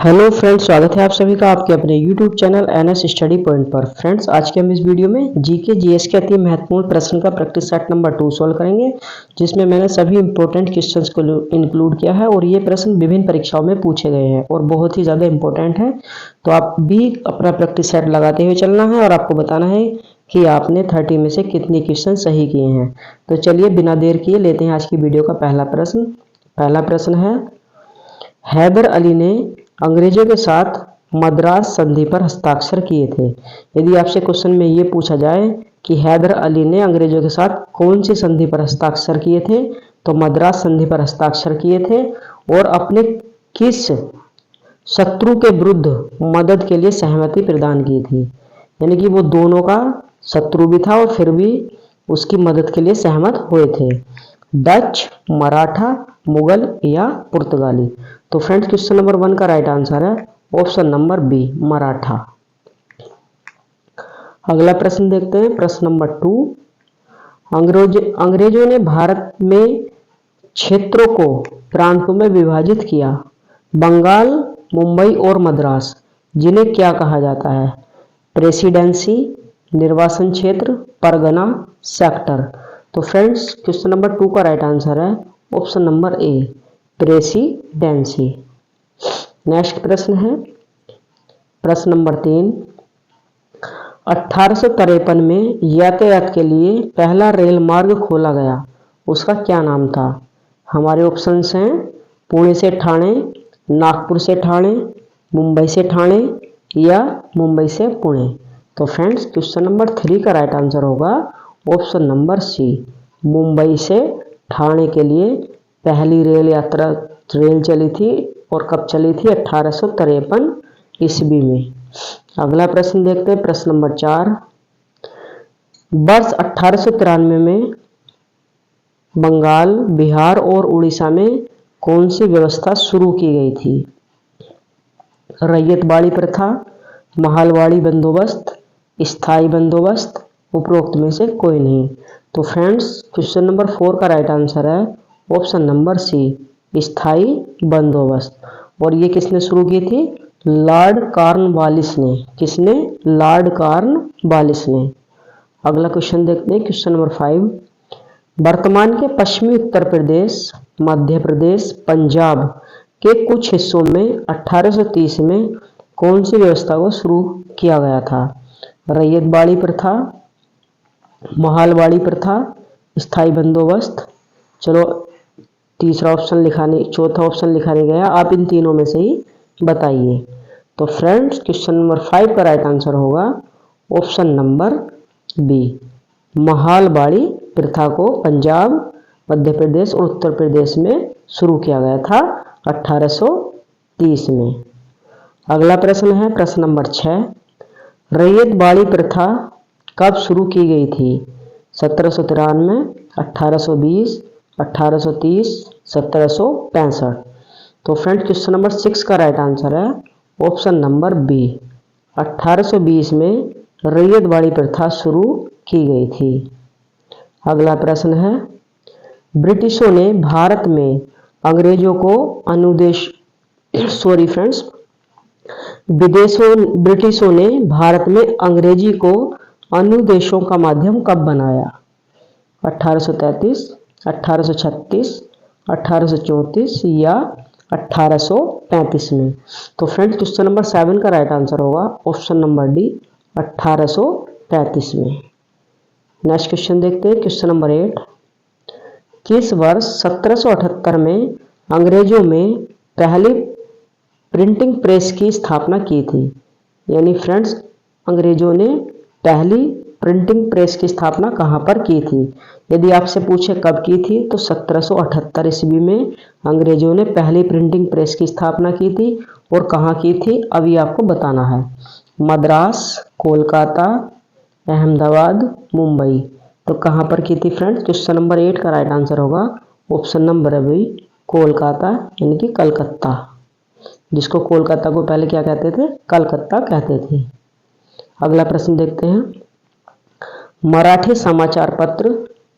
Hello friends, स्वागत है आप सभी का आपके अपने YouTube channel NS study point पर। फ्रेंड्स, आज के हम इस वीडियो में जीके जीएस के अति महत्वपूर्ण प्रश्न का प्रैक्टिस सेट नंबर 2 सॉल्व करेंगे, जिसमें मैंने सभी इंपॉर्टेंट क्वेश्चंस को इंक्लूड किया है और ये प्रश्न विभिन्न परीक्षाओं में पूछे गए हैं और बहुत ही ज़्यादा इंपॉर्टेंट है। तो आप भी अपना प्रैक्टिस सेट लगाते हुए चलना है और आपको बताना है कि आपने 30 में से कितने क्वेश्चन सही किए हैं। तो चलिए बिना देर किए लेते हैं आज की वीडियो का पहला प्रश्न। पहला प्रश्न है, हैदर अली ने अंग्रेजों के साथ मद्रास संधि पर हस्ताक्षर किए थे। यदि आपसे क्वेश्चन में ये पूछा जाए कि हैदर अली ने अंग्रेजों के साथ कौन सी संधि पर हस्ताक्षर किए थे, तो मद्रास संधि पर हस्ताक्षर किए थे और अपने किस शत्रु के विरुद्ध मदद के लिए सहमति प्रदान की थी। यानी कि वो दोनों का शत्रु भी था और फिर भी उसकी मदद के लिए सहमत हुए थे। डच, मराठा, मुगल या पुर्तगाली। तो फ्रेंड्स, क्वेश्चन नंबर 1 का राइट आंसर है ऑप्शन नंबर बी, मराठा। अगला प्रश्न देखते हैं, प्रश्न नंबर 2। अंग्रेजों ने भारत में क्षेत्रों को प्रांतों में विभाजित किया। बंगाल, मुंबई और मद्रास, जिन्हें क्या कहा जाता है? प्रेसिडेंसी, निर्वासन क्षेत्र, परगना, सेक्टर। तो फ्रेंड्स, क्वेश्चन नंबर 2 का राइट आंसर है ऑप्शन नंबर ए, प्रेसिडेंसी। नेक्स्ट प्रश्न है, प्रश्न नंबर 3। 1853 में यातायात के लिए पहला रेल मार्ग खोला गया, उसका क्या नाम था? हमारे ऑप्शंस हैं पुणे से ठाणे, नागपुर से ठाणे, मुंबई से ठाणे या मुंबई से पुणे। तो फ्रेंड्स, क्वेश्चन नंबर 3 का राइट आंसर होगा ऑप्शन नंबर सी, मुंबई से ठाणे के लिए पहली रेल चली थी और कब चली थी? 1853 ईस्वी में। अगला प्रश्न देखते हैं, प्रश्न नंबर 4। वर्ष 1893 में बंगाल, बिहार और उड़ीसा में कौन सी व्यवस्था शुरू की गई थी? रैयतवाड़ी प्रथा, महालवाड़ी बंदोबस्त, स्थायी बंदोबस्त, उपरोक्त में से कोई नहीं। तो फ्रेंड्स, क्वेश्चन नंबर 4 का राइट आंसर है ऑप्शन नंबर सी, स्थायी बंदोबस्त। और ये किसने शुरू की थी? लॉर्ड कॉर्नवालिस ने। किसने? लॉर्ड कॉर्नवालिस ने। अगला क्वेश्चन देखते हैं, क्वेश्चन नंबर 5। वर्तमान के पश्चिमी उत्तर प्रदेश, मध्य प्रदेश, पंजाब के कुछ हिस्सों में 1830 में कौन सी व्यवस्था को शुरू किया गया था? रैयतवाड़ी प्रथा, महालवाड़ी प्रथा, स्थायी बंदोबस्त। चलो, चौथा ऑप्शन लिखा नहीं गया, आप इन तीनों में से ही बताइए। तो फ्रेंड्स, क्वेश्चन नंबर 5 का राइट आंसर होगा ऑप्शन नंबर बी, महालवाड़ी प्रथा को पंजाब, मध्य प्रदेश और उत्तर प्रदेश में शुरू किया गया था 1830 में। अगला प्रश्न है, प्रश्न नंबर 6। रैयतवाड़ी प्रथा कब शुरू की गई थी? 1793, 1820, 1830, 1765। तो फ्रेंड्स, क्वेश्चन नंबर 6 का राइट आंसर है ऑप्शन नंबर बी, 1820 में रैयतवाड़ी प्रथा शुरू की गई थी। अगला प्रश्न है, ब्रिटिशों ने भारत में अंग्रेजों को ब्रिटिशों ने भारत में अंग्रेजी को अनुदेशों का माध्यम कब बनाया? 1833, 1836, 1834 या 1835 में। तो फ्रेंड्स, क्वेश्चन नंबर 7 का राइट आंसर होगा ऑप्शन नंबर डी, 1835 में। नेक्स्ट क्वेश्चन देखते हैं, क्वेश्चन नंबर 8। किस वर्ष 1778 में अंग्रेजों में पहली प्रिंटिंग प्रेस की स्थापना की थी? यानी फ्रेंड्स, अंग्रेजों ने पहली प्रिंटिंग प्रेस की स्थापना कहाँ पर की थी? यदि आपसे पूछे कब की थी, तो 1778 ईस्वी में अंग्रेजों ने पहली प्रिंटिंग प्रेस की स्थापना की थी। और कहाँ की थी, अभी आपको बताना है। मद्रास, कोलकाता, अहमदाबाद, मुंबई। तो कहाँ पर की थी फ्रेंड्स? क्वेश्चन नंबर 8 का राइट आंसर होगा ऑप्शन नंबर बी, कोलकाता, यानी कि कलकत्ता, जिसको कोलकाता को पहले क्या कहते थे? कलकत्ता कहते थे। अगला प्रश्न देखते हैं, मराठी समाचार पत्र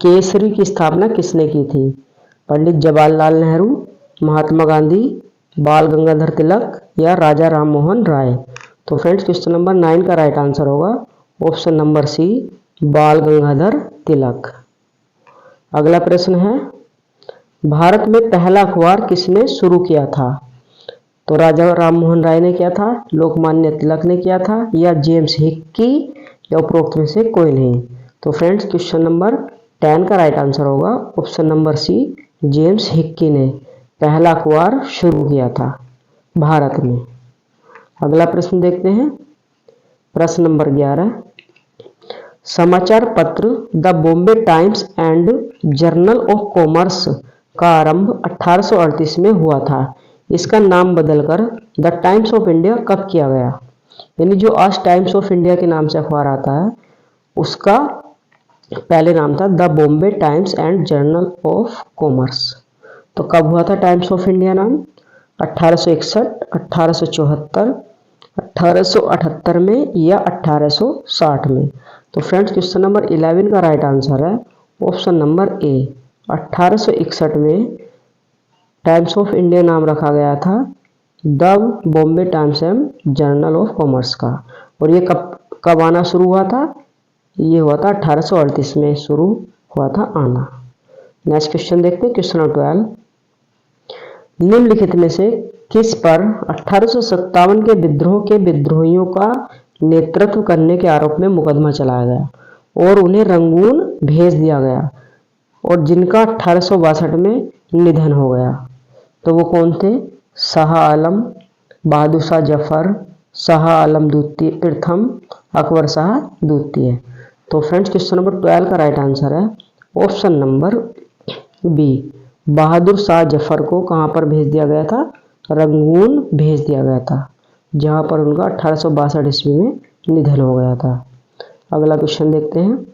केसरी की स्थापना किसने की थी? पंडित जवाहरलाल नेहरू, महात्मा गांधी, बाल गंगाधर तिलक या राजा राम मोहन राय। तो फ्रेंड्स क्वेश्चन नंबर 9 का राइट आंसर होगा ऑप्शन नंबर सी, बाल गंगाधर तिलक। अगला प्रश्न है, भारत में पहला अखबार किसने शुरू किया था? तो राजा राम मोहन राय ने किया था, लोकमान्य तिलक ने किया था, या जेम्स हिक्की, या उपरोक्त में से कोई नहीं। तो फ्रेंड्स क्वेश्चन नंबर 10 का राइट आंसर होगा option number C, James Hicky ने पहला अखबार शुरू किया था भारत में। अगला प्रश्न देखते हैं, प्रश्न नंबर 11, समाचार पत्र the Bombay times and journal of commerce का आरंभ 1838 में हुआ था। इसका नाम बदलकर द टाइम्स ऑफ इंडिया कब किया गया? यानी जो आज टाइम्स ऑफ इंडिया के नाम से अखबार आता है, उसका पहले नाम था the Bombay times and journal of commerce. तो कब हुआ था टाइम्स ऑफ इंडिया नाम? 1861, 1874, 1878 में या 1860 में। तो फ्रेंड्स क्वेश्चन नंबर 11 का राइट आंसर है ऑप्शन नंबर ए, 1861 में टाइम्स ऑफ इंडिया नाम रखा गया था the Bombay times and journal of commerce का। और ये कब कब आना शुरू हुआ था? ये हुआ था 1838 में शुरू हुआ था आना। नेक्स्ट क्वेश्चन देखते हैं, क्वेश्चन नंबर 12, निम्नलिखित में से किस पर 1857 के विद्रोह के विद्रोहियों का नेतृत्व करने के आरोप में मुकदमा चलाया गया और उन्हें रंगून भेज दिया गया और जिनका 1862 में निधन हो गया? तो वो कौन थे? शाह आलम, बहादुर शाह जफर, शाह आलम द्वितीय प्रथम, अकबर शाह द्वितीय। तो फ्रेंड्स क्वेश्चन नंबर 12 का राइट आंसर है option number B, Bahadur Shah Zafar को कहाँ पर भेज दिया गया था? रंगून भेज दिया गया था, जहाँ पर उनका 1862 ईस्वी में निधन हो गया था। अगला क्वेश्चन देखते हैं,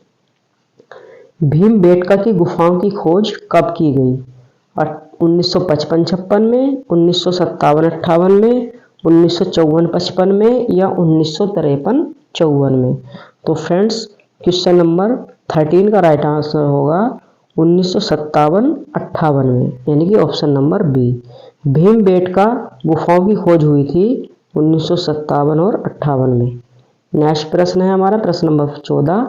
भीमबेटका की गुफाओं की खोज कब की गई? 1955-56 में, 1957-58 में, 1954-55 में या 1953-54 में? तो फ्रेंड्स क्वेश्चन नंबर 13 का राइट आंसर होगा 1957-58 में, यानी कि ऑप्शन नंबर बी। भीमबेटका गुफाओं की खोज हुई थी 1957 और 58 में। नेक्स्ट प्रश्न है हमारा प्रश्न नंबर 14,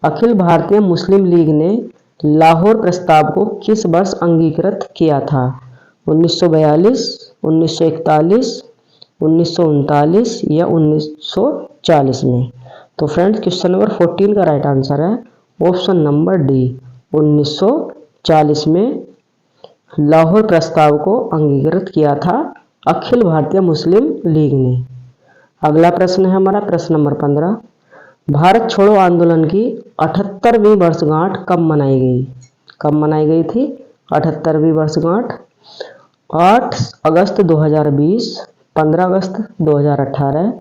अखिल भारतीय मुस्लिम लीग ने लाहौर प्रस्ताव को किस वर्ष अंगीकृत किया था? 1942, 1941, 1939 या 1940 में? तो फ्रेंड्स क्वेश्चन नंबर 14 का राइट आंसर है ऑप्शन नंबर डी, 1940 में लाहौर प्रस्ताव को अंगीकृत किया था अखिल भारतीय मुस्लिम लीग ने। अगला प्रश्न है हमारा प्रश्न नंबर 15, भारत छोड़ो आंदोलन की 78वीं वर्षगांठ कब मनाई गई? कब मनाई गई थी 78वीं वर्षगांठ? 8 अगस्त 2020, 15 अगस्त 2018,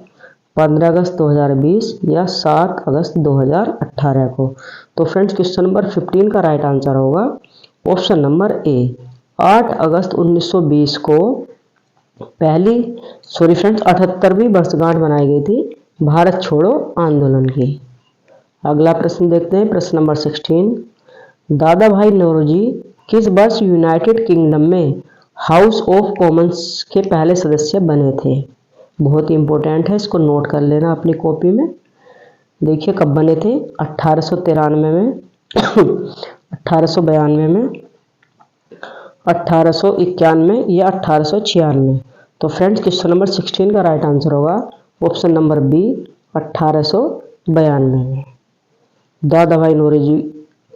15 अगस्त 2020 या 7 अगस्त 2018 को? तो फ्रेंड्स क्वेश्चन नंबर 15 का राइट आंसर होगा ऑप्शन नंबर ए, 8 अगस्त 1920 को पहली 78वीं वर्षगांठ मनाई गई थी भारत छोड़ो आंदोलन की। अगला प्रश्न देखते हैं प्रश्न नंबर 16, दादा भाई नौरोजी किस वर्ष यूनाइटेड किंगडम में हाउस ऑफ कॉमन्स के पहले सदस्य बने थे? बहुत ही इंपॉर्टेंट है, इसको नोट कर लेना अपनी कॉपी में। देखिए कब बने थे, 1893 में 1892 में, 1891 या 1896। तो फ्रेंड्स क्वेश्चन नंबर 16 का राइट आंसर होगा ऑप्शन नंबर बी, 1892 में दादा भाई नौरोजी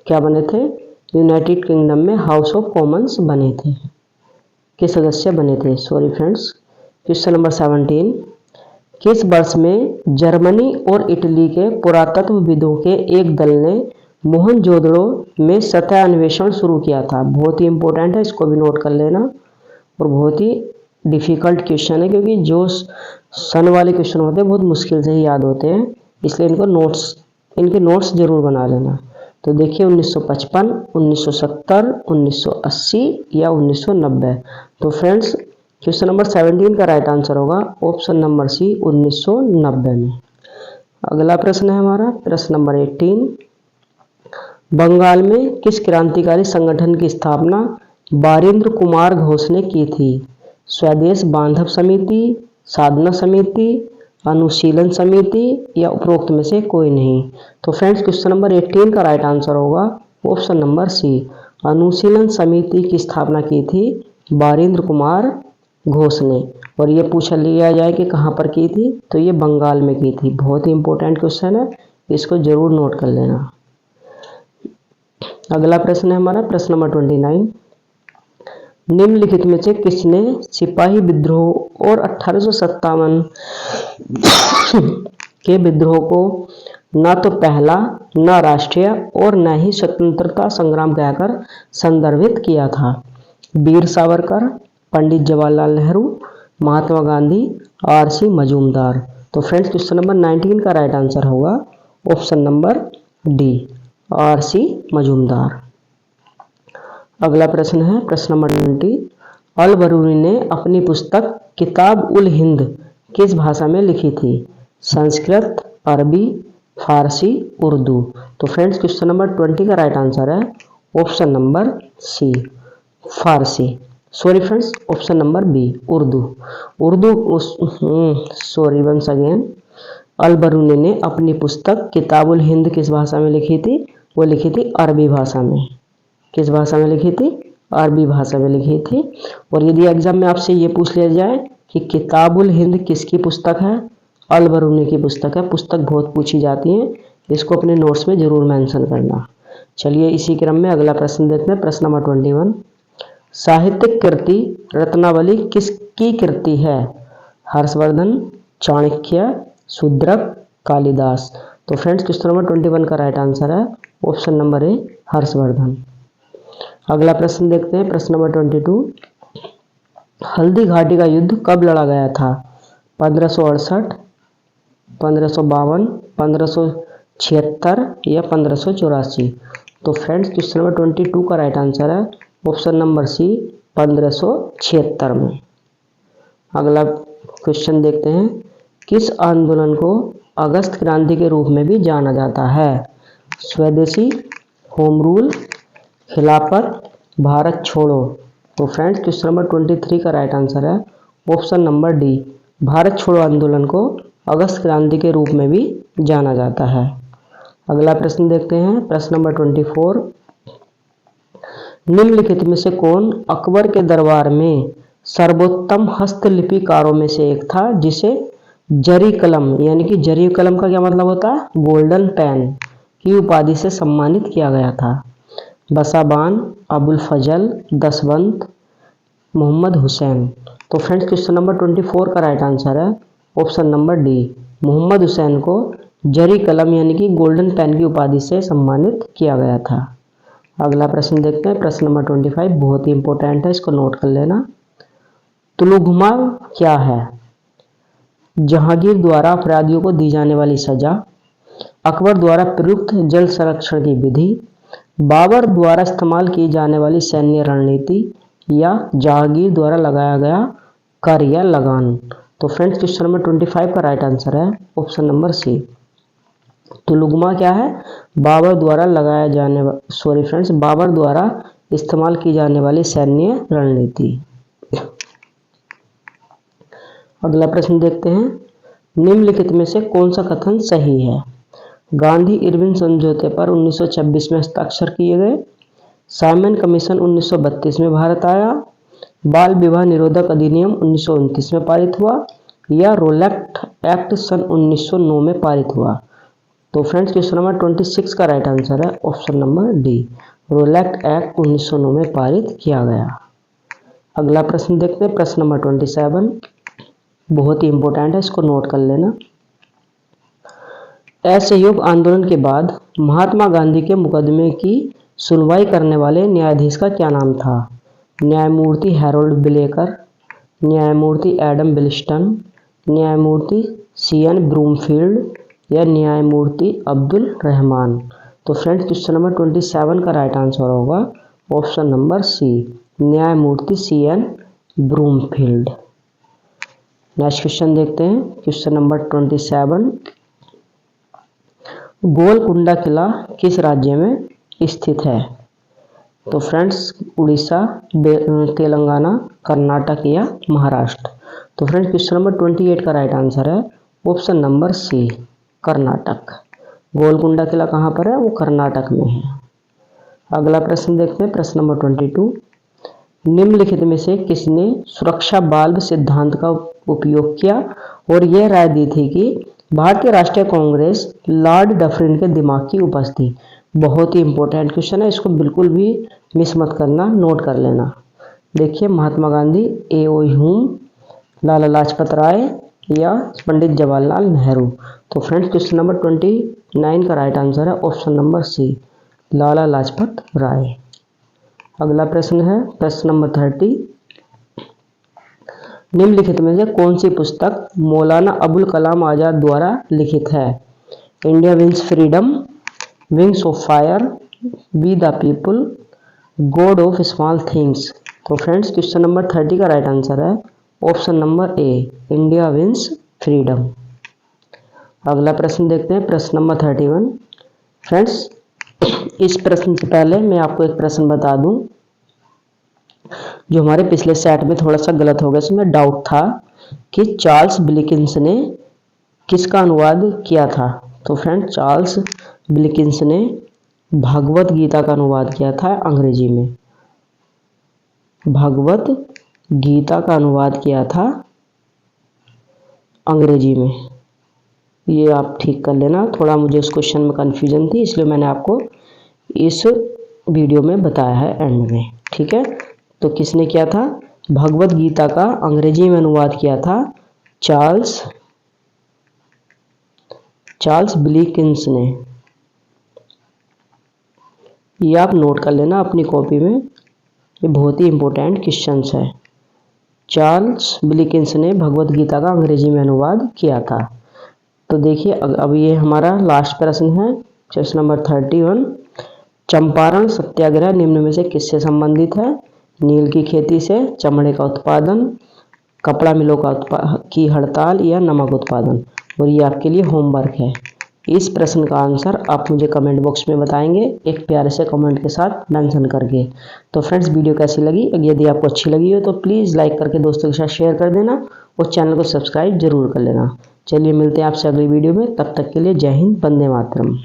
क्या बने थे? यूनाइटेड किंगडम में हाउस ऑफ कॉमन्स बने थे, के सदस्य बने थे। Sorry friends. क्वेश्चन नंबर 17, किस वर्ष में जर्मनी और इटली के पुरातत्वविदों के एक दल ने मोहनजोदड़ो में सतह अन्वेषण शुरू किया था? बहुत ही इंपॉर्टेंट है, इसको भी नोट कर लेना और बहुत ही डिफिकल्ट क्वेश्चन है, क्योंकि जो सन वाले क्वेश्चन होते हैं बहुत मुश्किल से ही याद होते हैं, इसलिए इनके नोट्स जरूर बना लेना। तो देखिए 1955, 1970, 1980 या 1990। तो फ्रेंड्स क्वेश्चन नंबर 17 का राइट आंसर होगा ऑप्शन नंबर सी, 1990 में। अगला प्रश्न है हमारा प्रश्न नंबर 18, बंगाल में किस क्रांतिकारी संगठन की स्थापना बारिंद्र कुमार घोष ने की थी? स्वदेश बांधव समिति, साधना समिति, अनुशीलन समिति या उपरोक्त में से कोई नहीं। तो फ्रेंड्स क्वेश्चन नंबर 18 का राइट आंसर होगा ऑप्शन नंबर सी। अनुशीलन समिति की स्थापना की थी बारिंद्र कुमार घोष ने। और ये पूछा लिया जाए कि कहाँ पर की थी, तो ये बंगाल में की थी। बहुत ही इंपॉर्टेंट क्वेश्चन है, इसको जरूर नोट कर लेना। अगला प्रश्न है हमारा प्रश्न नंबर 29। निम्नलिखित में से किसने सिपाही विद्रोह और 1857 के विद्रोह को न तो पहला, न राष्ट्रीय और न ही स्वतंत्रता संग्राम कहकर संदर्भित किया था? वीर सावरकर, पंडित जवाहरलाल नेहरू, महात्मा गांधी, आर.सी. मजूमदार। तो फ्रेंड्स क्वेश्चन नंबर 19 का राइट आंसर होगा option number D, RC. Majumdar. अगला प्रश्न है प्रश्न नंबर 20। अल बरूनी ने अपनी पुस्तक किताब उल हिंद किस भाषा में लिखी थी? संस्कृत, अरबी, फारसी, उर्दू। तो फ्रेंड्स क्वेश्चन नंबर 20 का राइट आंसर है option number C, Farsi. Sorry friends, option number B, Urdu. Sorry once again. Al Biruni ने अपनी पुस्तक किताब उल हिंद किस भाषा में लिखी थी? वो लिखी थी अरबी भाषा में। किस भाषा में लिखी थी? अरबी भाषा में लिखी थी। और यदि एग्जाम में आपसे ये पूछ लिया जाए कि किताबुल हिंद किसकी पुस्तक है? अल बरूनी की पुस्तक है। पुस्तक बहुत पूछी जाती है, इसको अपने नोट्स में जरूर मेंशन करना। चलिए इसी क्रम में अगला प्रश्न देखते हैं प्रश्न नंबर 21। साहित्यिक कृति रत्नावली किसकी कृति है? हर्षवर्धन, चाणक्य, शूद्रक, कालिदास। तो फ्रेंड्स क्वेश्चन नंबर 21 का राइट आंसर है ऑप्शन नंबर ए, हर्षवर्धन। अगला प्रश्न देखते हैं प्रश्न नंबर 22। हल्दी घाटी का युद्ध कब लड़ा गया था? 1568, 1552, 1576 या 1584। तो फ्रेंड्स क्वेश्चन नंबर 22 का राइट आंसर है ऑप्शन नंबर सी, 1576 में। अगला क्वेश्चन देखते हैं, किस आंदोलन को अगस्त क्रांति के रूप में भी जाना जाता है? स्वदेशी, होम रूल, खिलाफत, भारत छोड़ो। तो फ्रेंड्स क्वेश्चन नंबर 23 का राइट आंसर है ऑप्शन नंबर डी, भारत छोड़ो आंदोलन को अगस्त क्रांति के रूप में भी जाना जाता है। अगला प्रश्न देखते हैं प्रश्न नंबर 24। निम्नलिखित में से कौन अकबर के दरबार में सर्वोत्तम हस्तलिपिकारों में से एक था जिसे जरी कलम, यानी कि जरी कलम का क्या मतलब होता है? गोल्डन पेन की उपाधि से सम्मानित किया गया था? बसाबान, अबुल फजल, दसवंत, मोहम्मद हुसैन। तो फ्रेंड्स क्वेश्चन नंबर 24 का राइट आंसर है option number D, Mohammad Hussain को जरी कलम यानी कि गोल्डन पेन की उपाधि से सम्मानित किया गया था। अगला प्रश्न देखते हैं प्रश्न नंबर 25, बहुत ही इंपॉर्टेंट है, इसको नोट कर लेना। तुलुघुमा क्या है? जहांगीर द्वारा अपराधियों को दी जाने वाली सजा, अकबर द्वारा प्रयुक्त जल संरक्षण की विधि, बाबर द्वारा इस्तेमाल की जाने वाली सैन्य रणनीति या जहांगीर द्वारा लगाया गया कर या लगान। तो फ्रेंड्स क्वेश्चन नंबर 25 का राइट आंसर है ऑप्शन नंबर सी। तुलुगमा क्या है? बाबर द्वारा लगाया जाने बाबर द्वारा इस्तेमाल की जाने वाली सैन्य रणनीति। अगला प्रश्न देखते हैं, निम्नलिखित में से कौन सा कथन सही है? गांधी इरविन समझौते पर 1926 में हस्ताक्षर किए गए, साइमन कमीशन 1932 में भारत आया, बाल विवाह निरोधक अधिनियम 1929 में पारित हुआ या रोलैक्ट एक्ट सन 1909 में पारित हुआ। तो फ्रेंड्स क्वेश्चन नंबर 26 का राइट आंसर है ऑप्शन नंबर डी, रोलैक्ट एक्ट 1909 में पारित किया गया। अगला प्रश्न देखते हैं प्रश्न नंबर 27, बहुत ही इंपॉर्टेंट है, इसको नोट कर लेना। असहयोग आंदोलन के बाद महात्मा गांधी के मुकदमे की सुनवाई करने वाले न्यायाधीश का क्या नाम था? न्यायमूर्ति हैरोल्ड ब्लेकर, न्यायमूर्ति एडम बिल्स्टन, न्यायमूर्ति सीएन ब्रूमफील्ड या न्यायमूर्ति अब्दुल रहमान। तो फ्रेंड्स क्वेश्चन नंबर 27 का राइट आंसर होगा ऑप्शन नंबर सी, न्यायमूर्ति सीएन ब्रूमफील्ड। नेक्स्ट क्वेश्चन देखते हैं क्वेश्चन नंबर 27, गोलकुंडा किला किस राज्य में स्थित है? तो फ्रेंड्स उड़ीसा, तेलंगाना, कर्नाटक या महाराष्ट्र। तो फ्रेंड्स क्वेश्चन नंबर 28 का राइट आंसर है option number C, Karnataka. Golconda किला कहाँ पर है? वो कर्नाटक में है। अगला प्रश्न देखते हैं, प्रश्न नंबर 22। निम्नलिखित में से किसने सुरक्षा बाल्ब सिद्धांत का उपयोग किया और यह राय दी थी कि भारतीय राष्ट्रीय कांग्रेस लॉर्ड डफरिन के दिमाग की उपज थी? बहुत ही इंपॉर्टेंट क्वेश्चन है, इसको बिल्कुल भी मिस मत करना, नोट कर लेना। देखिए, महात्मा गांधी, ए.ओ. ह्यूम, लाला लाजपत राय या पंडित जवाहरलाल नेहरू। तो फ्रेंड्स क्वेश्चन नंबर 29 का राइट आंसर है ऑप्शन नंबर सी, लाला लाजपत राय। अगला प्रश्न है प्रश्न नंबर 30। निम्नलिखित में से कौन सी पुस्तक मौलाना अबुल कलाम आजाद द्वारा लिखित है? India wins freedom, wings of fire, we the people, god of small things. तो फ्रेंड्स क्वेश्चन नंबर 30 का राइट आंसर है option number A, India wins freedom. अगला प्रश्न देखते हैं, प्रश्न नंबर 31। फ्रेंड्स इस प्रश्न से पहले मैं आपको एक प्रश्न बता दूं जो हमारे पिछले सेट में थोड़ा सा गलत हो गया, इसमें डाउट था कि चार्ल्स विल्किंस ने किसका अनुवाद किया था। तो फ्रेंड चार्ल्स विल्किंस ने भगवत गीता का अनुवाद किया था अंग्रेजी में। भगवत गीता का अनुवाद किया था अंग्रेजी में। ये आप ठीक कर लेना, थोड़ा मुझे इस क्वेश्चन में कन्फ्यूजन थी, इसलिए मैंने आपको इस वीडियो में बताया है एंड में। ठीक है, तो किसने किया था? भगवत गीता का अंग्रेजी में अनुवाद किया था चार्ल्स विल्किंस ने। ये आप नोट कर लेना अपनी कॉपी में, ये बहुत ही इंपॉर्टेंट क्वेश्चंस है। चार्ल्स विल्किंस ने भगवत गीता का अंग्रेजी में अनुवाद किया था। तो देखिए अब ये हमारा लास्ट प्रश्न है, प्रश्न नंबर 31। चंपारण सत्याग्रह निम्न में से किससे संबंधित है? नील की खेती से, चमड़े का उत्पादन, कपड़ा मिलों की हड़ताल या नमक उत्पादन। और ये आपके लिए होमवर्क है। इस प्रश्न का आंसर आप मुझे कमेंट बॉक्स में बताएंगे एक प्यारे से कमेंट के साथ मेंशन करके। तो फ्रेंड्स वीडियो कैसी लगी? यदि आपको अच्छी लगी हो तो प्लीज़ लाइक करके दोस्तों के साथ शेयर कर देना और चैनल को सब्सक्राइब जरूर कर लेना। चलिए मिलते हैं आपसे अगली वीडियो में, तब तक के लिए जय हिंद, वंदे मातरम।